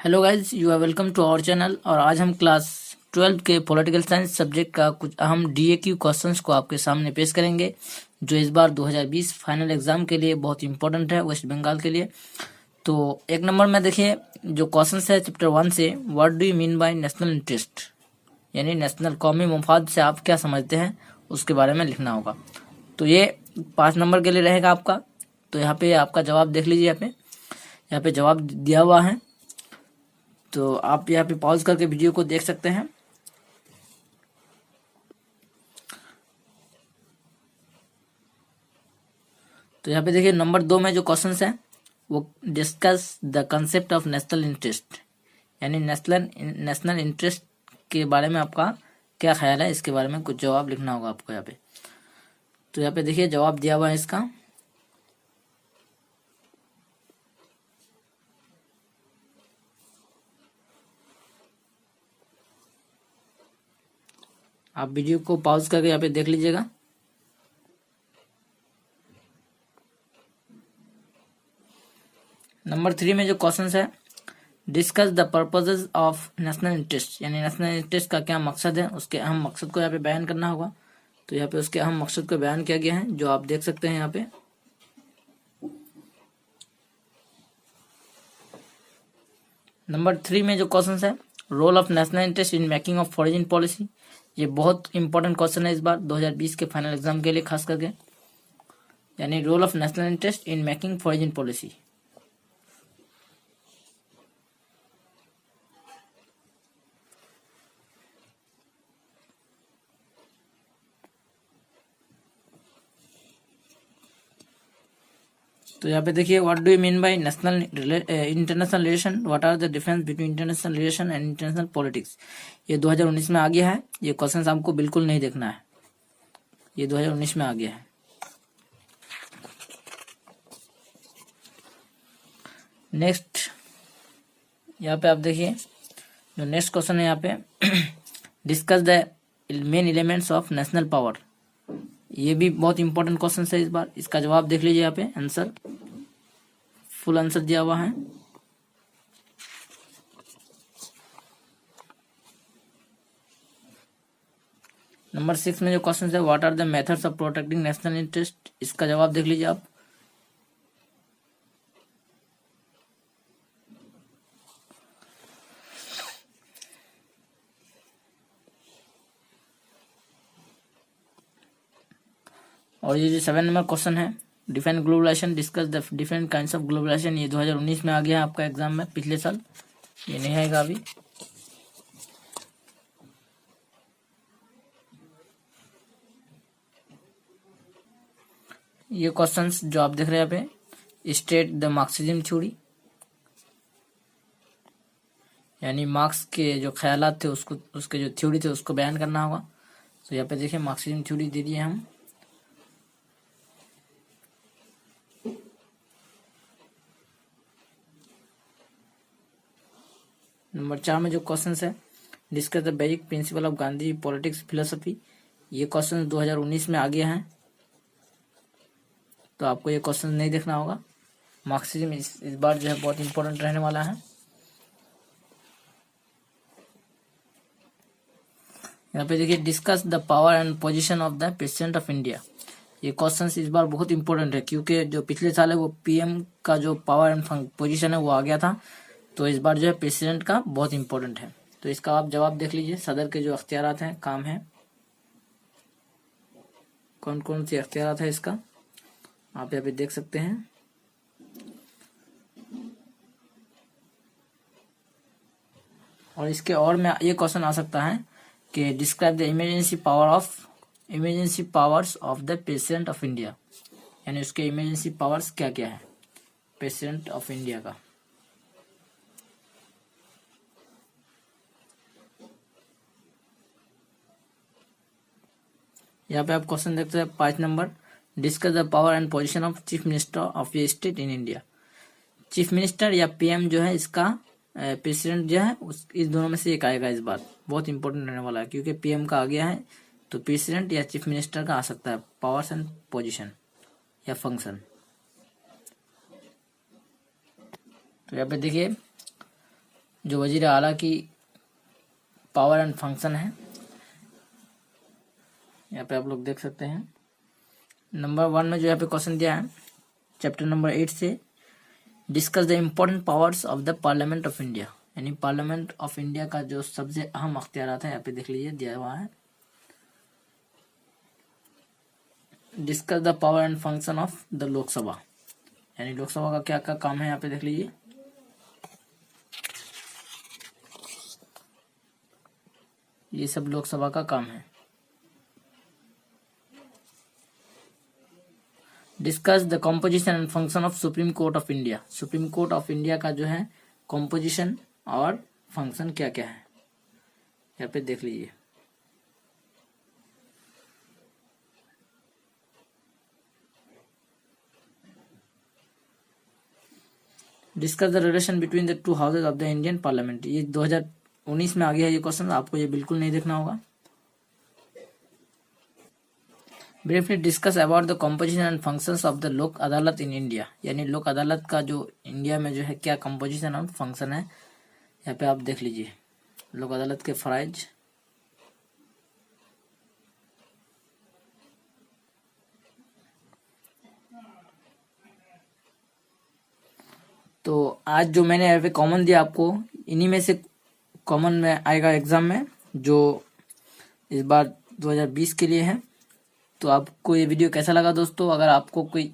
Hello guys, you are welcome to our channel. और आज हम क्लास 12 के पॉलिटिकल साइंस सब्जेक्ट का कुछ अहम डीएक्यू क्वेश्चंस को आपके सामने पेश करेंगे, जो इस बार 2020 फाइनल एग्जाम के लिए बहुत इंपॉर्टेंट है, वेस्ट बंगाल के लिए। तो एक नंबर में देखिए जो क्वेश्चंस है चैप्टर 1 से, what do you mean by national interest, यानी नेशनल कौमी मुफाद से आप क्या समझते हैं, उसके बारे में लिखना होगा। तो ये 5 नंबर के लिए रहेगा आपका। तो यहाँ पे आपका जवाब देख लीजिए, यहाँ पे जवाब दिया हुआ है, तो आप यहाँ पे पॉज करके वीडियो को देख सकते हैं। तो यहाँ पे देखिए नंबर 2 में जो क्वेश्चन है वो discuss the concept of national interest, यानी नेशनल इंटरेस्ट के बारे में आपका क्या ख्याल है, इसके बारे में कुछ जवाब लिखना होगा आपको यहाँ पे। तो यहाँ पे देखिए जवाब दिया हुआ है इसका। आप वीडियो को पॉज करके यहाँ पे देख लीजिएगा। नंबर 3 में जो क्वेश्चन है, discuss the purposes of national interest, यानी नेशनल इंटरेस्ट का क्या मकसद है, उसके अहम मकसद को यहाँ पे बयान करना होगा। तो यहाँ पे उसके अहम मकसद को बयान किया गया है, जो आप देख सकते हैं यहाँ पे। नंबर 3 में जो क्वेश्चन है, role of national interest in making of foreign policy, ये बहुत इंपॉर्टेंट क्वेश्चन है इस बार 2020 के फाइनल एग्जाम के लिए खास करके, यानी role of national interest in making foreign policy. तो यहाँ पे देखिए what do you mean by national international relation, what are the difference between international relation and international politics. ये 2019 में आ गया है, ये क्वेश्चन आपको बिल्कुल नहीं देखना है, ये 2019 में आ गया है। नेक्स्ट यहाँ पे आप देखिए जो नेक्स्ट क्वेश्चन है यहाँ पे, discuss the main elements of national power, ये भी बहुत इंपॉर्टेंट क्वेश्चन है इस बार। इसका जवाब देख लीजिए यहाँ पे, आंसर फुल आंसर दिया हुआ है। नंबर 6 में जो क्वेश्चन है, what are the methods of protecting national interest, इसका जवाब देख लीजिए आप। और ये जो 7 नंबर क्वेश्चन है, define globalisation, discuss the different kinds of globalisation, ये 2019 में आ गया है आपका एग्जाम में, पिछले साल, ये नहीं आएगा अभी। ये क्वेश्चंस जो आप देख रहे हैं यहाँ पे, स्टेट द मार्क्सिज्म थ्योरी, यानी मार्क्स के जो ख्यालात थे उसको, उसके जो थ्योरी थे उसको बयान करना होगा। तो यहाँ पे देखिए मार्क्सिज्म थ्योरी दे दिए हम। नंबर 4 में जो क्वेश्चन है, discuss the basic principle of Gandhi politics philosophy, ये क्वेश्चन 2019 में आ गया है, तो आपको ये क्वेश्चन नहीं देखना होगा। मार्क्सिज्म इस बार जो है बहुत इंपॉर्टेंट रहने वाला है। यहाँ पे देखिए discuss the power and position of the president of India, ये क्वेश्चन इस बार बहुत इंपॉर्टेंट है, क्योंकि जो पिछले साल है वो पीएम का जो पावर एंड पोजीशन है वो आ गया था, तो इस बार जो है प्रेसिडेंट का बहुत इंपॉर्टेंट है। तो इसका आप जवाब देख लीजिए, सदर के जो अख्तियारात हैं, काम है, कौन कौन से अख्तियारात है इसका आप यहाँ पे देख सकते हैं। और इसके और में ये क्वेश्चन आ सकता है कि describe the emergency powers of the president of India, यानी उसके इमरजेंसी पावर्स क्या क्या है प्रेसिडेंट ऑफ इंडिया का। यहाँ पे आप क्वेश्चन देखते हैं 5 number, discuss the power and position of chief minister of A state in India. Chief minister या पीएम जो है, इसका प्रेसिडेंट जो है इस दोनों में से एक आएगा इस बार, बहुत इंपॉर्टेंट रहने वाला है, क्योंकि पीएम का आ गया है, तो प्रेसिडेंट या चीफ मिनिस्टर का आ सकता है, पावर्स एंड पोजीशन या फंक्शन। तो यहाँ पे देखिए जो वजीर आला की पावर एंड फंक्शन है, यहाँ पे आप लोग देख सकते हैं। नंबर 1 में जो यहाँ पे क्वेश्चन दिया है चैप्टर नंबर 8 से, discuss the important powers of the parliament of India, यानी पार्लियामेंट ऑफ इंडिया का जो सबसे अहम अख्तियारात है, यहाँ पे देख लीजिए दिया हुआ है। Discuss the power and function of the Lok Sabha, यानी लोकसभा का क्या क्या काम है, यहाँ पे देख लीजिए। ये सब लोकसभा का काम है। Discuss the composition and function of supreme court of India, supreme court of India का जो है कॉम्पोजिशन और फंक्शन क्या क्या है, यहाँ पे देख लीजिए। Discuss the relation between the two houses of the Indian parliament, ये 2019 में आ गया है ये क्वेश्चन, आपको ये बिल्कुल नहीं देखना होगा। Briefly discuss about the composition and functions of the लोक अदालत इन इंडिया, यानी लोक अदालत का जो इंडिया में जो है क्या कॉम्पोजिशन और फंक्शन है, यहाँ पे आप देख लीजिए। लोक अदालत के फराइज, तो आज जो मैंने यहाँ पे कॉमन दिया आपको, इन्हीं में से कॉमन में आएगा एग्जाम में, जो इस बार 2020 के लिए है। तो आपको ये वीडियो कैसा लगा दोस्तों? अगर आपको कोई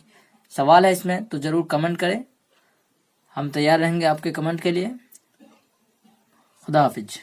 सवाल है इसमें तो ज़रूर कमेंट करें, हम तैयार रहेंगे आपके कमेंट के लिए। खुदा हाफिज।